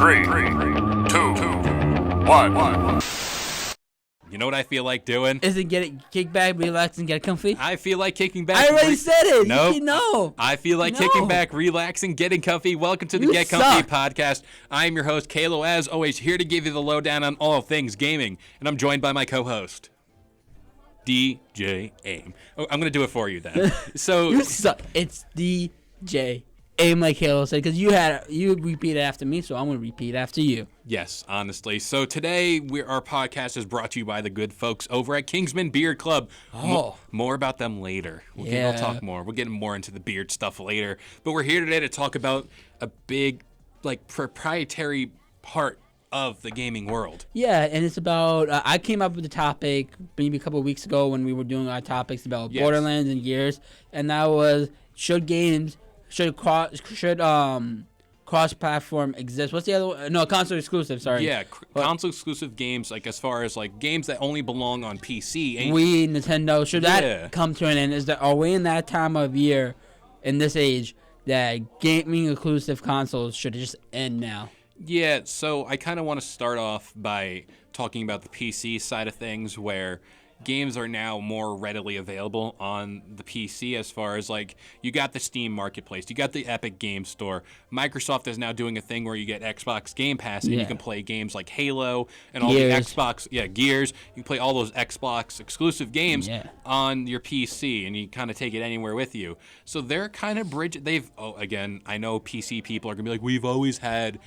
3, 2, 1. You know what I feel like doing? Is it kick back, relax, and get comfy? I feel like kicking back. I already said it. Nope. No. I feel like kicking back, relaxing, getting comfy. Welcome to the Get Comfy podcast. I am your host, Kalo, as always, here to give you the lowdown on all things gaming. And I'm joined by my co-host, DJ AIM. Oh, I'm going to do it for you then. So You suck. It's DJ AIM, like Kalo said, because you repeated after me, so I'm going to repeat after you. Yes, honestly. So today, our podcast is brought to you by the good folks over at Kingsman Beard Club. More about them later. We'll talk more. We'll get more into the beard stuff later. But we're here today to talk about a big, proprietary part of the gaming world. Yeah, and it's about, I came up with the topic maybe a couple of weeks ago when we were doing our topics about Borderlands and Gears, and that was, should cross-platform exist? What's the other one? No, console exclusive, sorry. Yeah, console exclusive games, games that only belong on PC. Wii, Nintendo, should that come to an end? Are we in that time of year, in this age, that gaming exclusive consoles should just end now? Yeah, so I kind of want to start off by talking about the PC side of things, where games are now more readily available on the PC, as far as you got the Steam Marketplace, you got the Epic Game Store. Microsoft is now doing a thing where you get Xbox Game Pass and you can play games like Halo and all the Xbox, Gears. You can play all those Xbox exclusive games on your PC, and you kind of take it anywhere with you. So they're kind of again, I know PC people are gonna be like, we've always had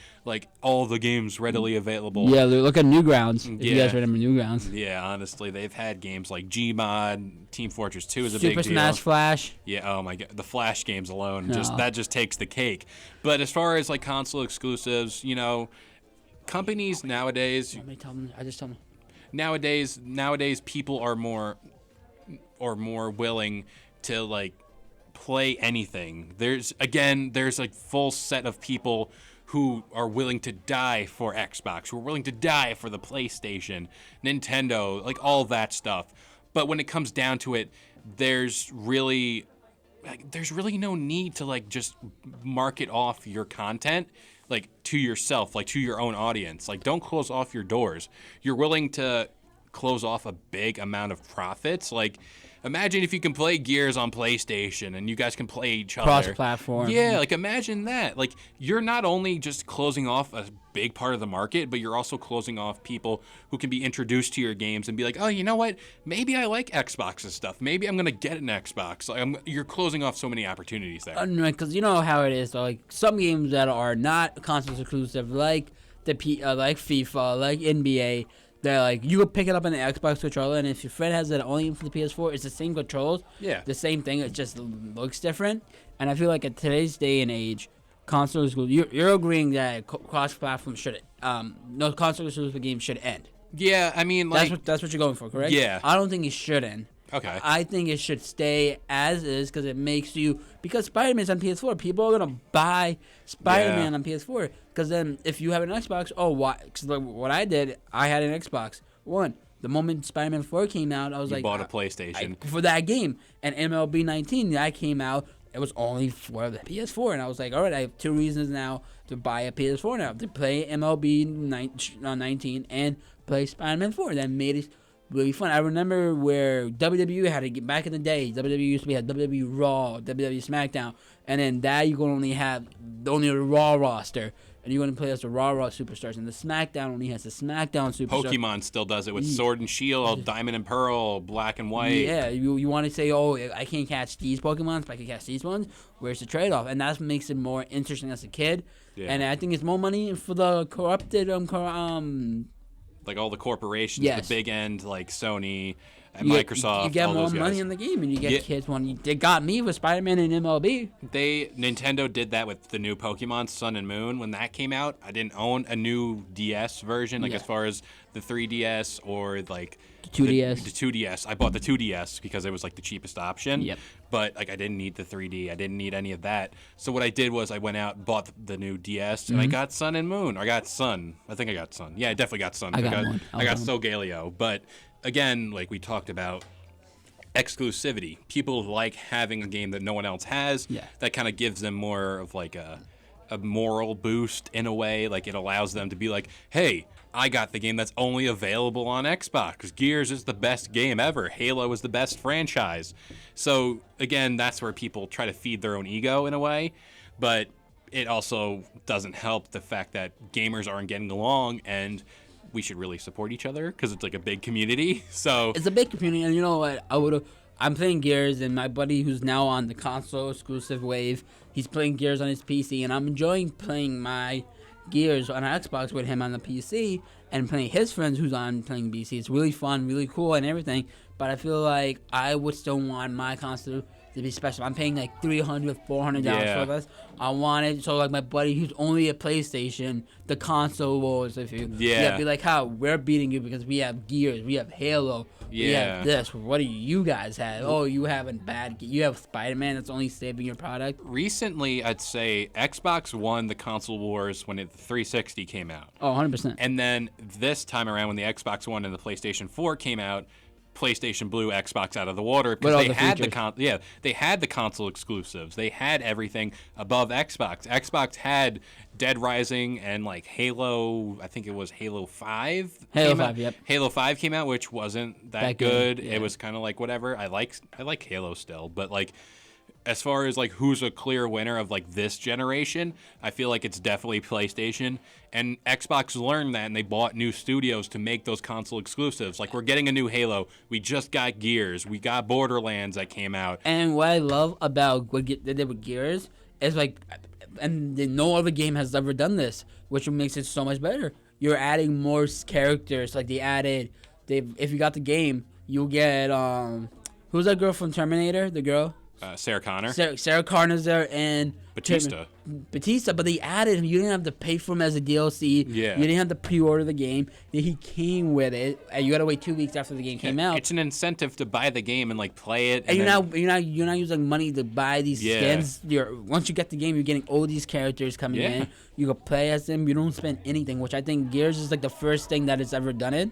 all the games readily available. Yeah, look at Newgrounds. If you guys remember Newgrounds. Yeah, honestly, they've had games like Gmod, Team Fortress 2 is a Super big deal. Super Smash Flash. Yeah, oh my god, the Flash games alone, that just takes the cake. But as far as console exclusives, companies nowadays. I just tell them. Nowadays, people are more willing to play anything. There's a full set of people who are willing to die for Xbox, who are willing to die for the PlayStation, Nintendo, all that stuff. But when it comes down to it, there's really no need to just market off your content to yourself, to your own audience. Don't close off your doors. You're willing to close off a big amount of profits. Imagine if you can play Gears on PlayStation and you guys can play each other. Cross-platform. Yeah, imagine that. You're not only just closing off a big part of the market, but you're also closing off people who can be introduced to your games and be like, oh, you know what? Maybe I like Xbox's stuff. Maybe I'm going to get an Xbox. You're closing off so many opportunities there. Because you know how it is. So, some games that are not console exclusive, like FIFA, like NBA, they're you could pick it up on the Xbox controller, and if your friend has it only for the PS4, it's the same controls. Yeah. The same thing. It just looks different. And I feel like at today's day and age, console exclusive, you're agreeing that cross-platform no console exclusive games should end. Yeah, I mean, that's what you're going for, correct? Yeah. I don't think it should end. Okay. I think it should stay as is because it makes you... Because Spider-Man's on PS4. People are going to buy Spider-Man on PS4. Because then if you have an Xbox... Oh, why? Because what I did, I had an Xbox One. The moment Spider-Man 4 came out, I was you bought a PlayStation. For that game. And MLB 19, that came out. It was only for the PS4. And I was like, all right, I have two reasons now to buy a PS4 now. To play MLB 19 and play Spider-Man 4. That made it really fun. I remember where WWE had to get back in the day. WWE used to have WWE Raw, WWE SmackDown, and then that you can only have only a Raw roster, and you're going to play as the Raw superstars. And the SmackDown only has the SmackDown superstars. Pokemon still does it with Sword and Shield, Diamond and Pearl, Black and White. Yeah, you want to say, oh, I can't catch these Pokemons, but I can catch these ones. Where's the trade-off? And that's what makes it more interesting as a kid. Yeah. And I think it's more money for the corrupted all the corporations, the big end, Sony and Microsoft. You get all more those money guys. in the game, and you get kids wanting. They got me with Spider-Man and MLB. Nintendo did that with the new Pokemon Sun and Moon. When that came out, I didn't own a new DS version, as far as the 3DS or the 2DS. The 2DS. I bought the 2DS because it was the cheapest option. Yep. But I didn't need the 3D. I didn't need any of that. So what I did was I went out and bought the new DS, and I got Sun and Moon. I got Sun. I think I got Sun. Yeah, I definitely got Sun. I got one. I got Solgaleo. But again, we talked about exclusivity. People like having a game that no one else has. Yeah. That kind of gives them more of a moral boost in a way. Like, it allows them to be like, hey, I got the game that's only available on Xbox. Gears is the best game ever. Halo is the best franchise. So, again, that's where people try to feed their own ego in a way. But it also doesn't help the fact that gamers aren't getting along, and we should really support each other because it's like a big community. So it's a big community, and you know what? I'm playing Gears, and my buddy who's now on the console exclusive wave, he's playing Gears on his PC, and I'm enjoying playing my Gears on Xbox with him on the PC and playing his friends who's on playing PC. It's really fun, really cool, and everything. But I feel like I would still want my console to be special. I'm paying like $300, $400 for this. I want it so like my buddy who's only a PlayStation, the console wars. If you be like, how we're beating you because we have Gears, we have Halo, we have this. What do you guys have? Oh, you you have Spider-Man that's only saving your product. Recently, I'd say Xbox won the console wars when the 360 came out. Oh, 100%. And then this time around when the Xbox One and the PlayStation 4 came out, PlayStation blew Xbox out of the water because they had they had the console exclusives. They had everything above Xbox. Xbox had Dead Rising and like Halo. I think it was Halo 5. Halo 5 came out, which wasn't that good. Yeah. It was kind of like whatever. I like Halo still, but like as far as like who's a clear winner of like this generation, I feel like it's definitely PlayStation. And Xbox learned that, and they bought new studios to make those console exclusives. Like, we're getting a new Halo. We just got Gears. We got Borderlands that came out. And what I love about what they did with Gears is like, and no other game has ever done this, which makes it so much better. You're adding more characters. Like if you got the game, you'll get who's that girl from Terminator? The girl. Sarah Connor. Sarah Connor's there, and Batista, but they added him. You didn't have to pay for him as a DLC. Yeah. You didn't have to pre-order the game. He came with it, and you got to wait 2 weeks after the game came out. It's an incentive to buy the game and like play it. And you're not using money to buy these skins. Once you get the game, you're getting all these characters coming in. You can play as them. You don't spend anything, which I think Gears is like the first thing that has ever done it.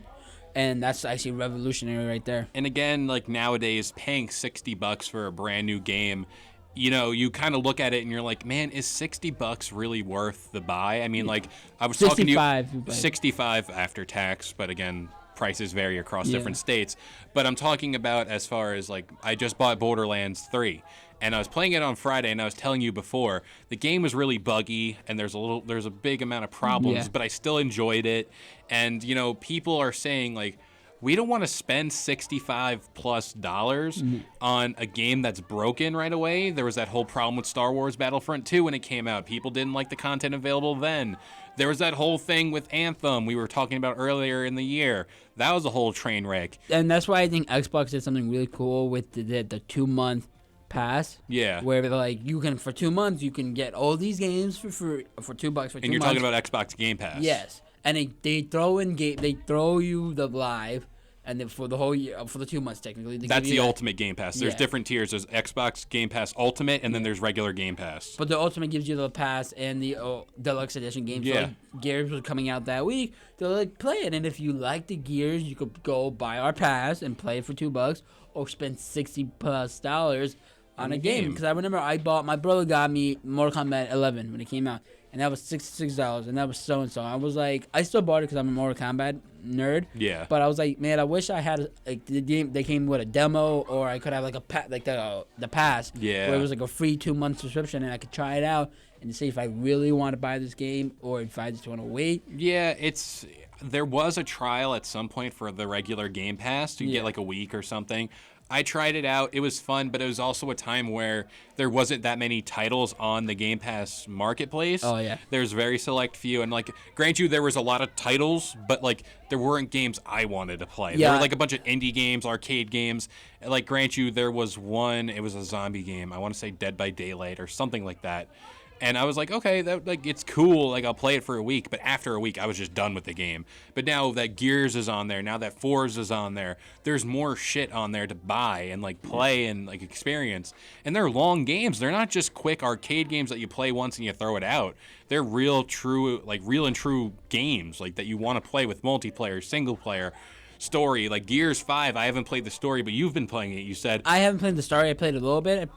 And that's actually revolutionary right there. And again, like nowadays, paying $60 for a brand new game, you know, you kind of look at it and you're like, man, is $60 really worth the buy? I mean, like, I was talking to you, 65 after tax, but again, prices vary across different states. But I'm talking about as far as like, I just bought Borderlands 3. And I was playing it on Friday, and I was telling you before, the game was really buggy, and there's a big amount of problems, but I still enjoyed it. And, you know, people are saying, like, we don't want to spend $65+ on a game that's broken right away. There was that whole problem with Star Wars Battlefront 2 when it came out. People didn't like the content available then. There was that whole thing with Anthem we were talking about earlier in the year. That was a whole train wreck. And that's why I think Xbox did something really cool with the 2-month pass, where like you can for 2 months you can get all these games for $2 for 2 months. And you're talking about Xbox Game Pass. Yes, and they throw you the live, and then for the whole year, for the 2 months technically. That's the Ultimate Game Pass. There's different tiers. There's Xbox Game Pass Ultimate, and then there's regular Game Pass. But the Ultimate gives you the pass and the Deluxe Edition games. Yeah. So Gears was coming out that week. They're like, play it, and if you like the Gears, you could go buy our pass and play it for $2, or spend $60+ on a game. Because I remember my brother got me Mortal Kombat 11 when it came out, and that was $66, and that was so-and-so. I was like, I still bought it because I'm a Mortal Kombat nerd. Yeah. But I was like, man, I wish I had like the game. They came with a demo, or I could have like the pass. Yeah. Where it was like a free 2-month subscription, and I could try it out and see if I really want to buy this game or if I just want to wait. Yeah, there was a trial at some point for the regular Game Pass. You get like a week or something. I tried it out. It was fun, but it was also a time where there wasn't that many titles on the Game Pass marketplace. Oh, yeah. There's very select few. And, like, grant you, there was a lot of titles, but, like, there weren't games I wanted to play. Yeah. There were, like, a bunch of indie games, arcade games. Like, grant you, there was one, it was a zombie game. I want to say Dead by Daylight or something like that. And I was like, okay, it's cool. Like, I'll play it for a week. But after a week, I was just done with the game. But now that Gears is on there, now that Forza is on there, there's more shit on there to buy and, like, play and, like, experience. And they're long games. They're not just quick arcade games that you play once and you throw it out. They're real and true games, like, that you want to play with multiplayer, single player, story. Like Gears 5, I haven't played the story, but you've been playing it, you said. I haven't played the story. I played a little bit.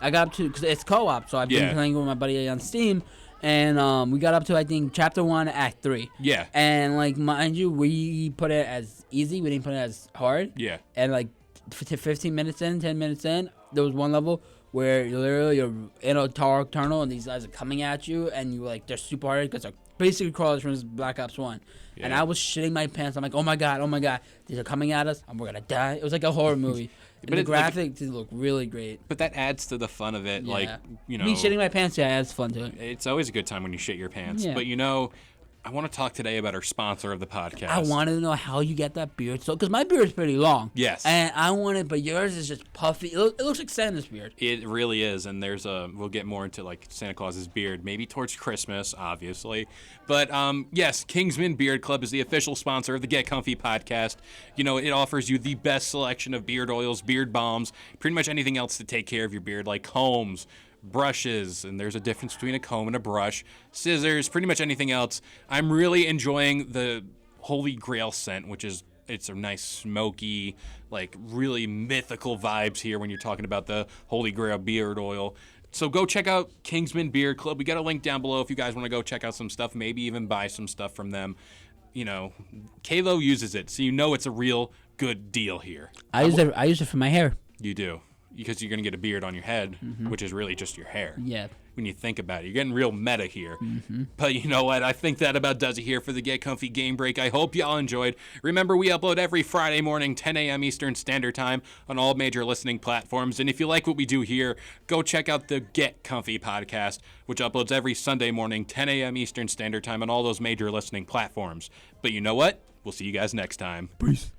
I got up to, because it's co-op, so I've been playing with my buddy on Steam, And we got up to, I think, chapter 1, act 3. Yeah. And, like, mind you, we put it as easy. We didn't put it as hard. Yeah. And, like, 15 minutes in, 10 minutes in, there was one level where you're in a dark tunnel and these guys are coming at you, and you're they're super hard because they're basically crawlers from Black Ops 1. Yeah. And I was shitting my pants. I'm like, oh my god, these are coming at us and we're gonna die. It was like a horror movie. But the graphics did look really great. But that adds to the fun of it. Yeah. Like, you know, me shitting my pants, yeah, adds fun to it. It's always a good time when you shit your pants. Yeah. But you know, I want to talk today about our sponsor of the podcast. I wanted to know how you get that beard. So, because my beard is pretty long. Yes. And I wanted, but yours is just puffy. It looks like Santa's beard. It really is. And we'll get more into like Santa Claus's beard, maybe towards Christmas, obviously. But yes, Kingsman Beard Club is the official sponsor of the Get Comfy podcast. You know, it offers you the best selection of beard oils, beard balms, pretty much anything else to take care of your beard, like combs, brushes, and there's a difference between a comb and a brush, scissors, pretty much anything else. I'm really enjoying the Holy Grail scent, which is, it's a nice smoky, like really mythical vibes here when you're talking about the Holy Grail beard oil. So go check out Kingsman Beard Club. We got a link down below if you guys want to go check out some stuff, maybe even buy some stuff from them. You know, Kalo uses it, so you know it's a real good deal here. I use it for my hair. You do. Because you're going to get a beard on your head, which is really just your hair. Yeah. When you think about it, you're getting real meta here. But you know what? I think that about does it here for the Get Comfy Game Break. I hope y'all enjoyed. Remember, we upload every Friday morning, 10 a.m. Eastern Standard Time on all major listening platforms. And if you like what we do here, go check out the Get Comfy podcast, which uploads every Sunday morning, 10 a.m. Eastern Standard Time on all those major listening platforms. But you know what? We'll see you guys next time. Peace.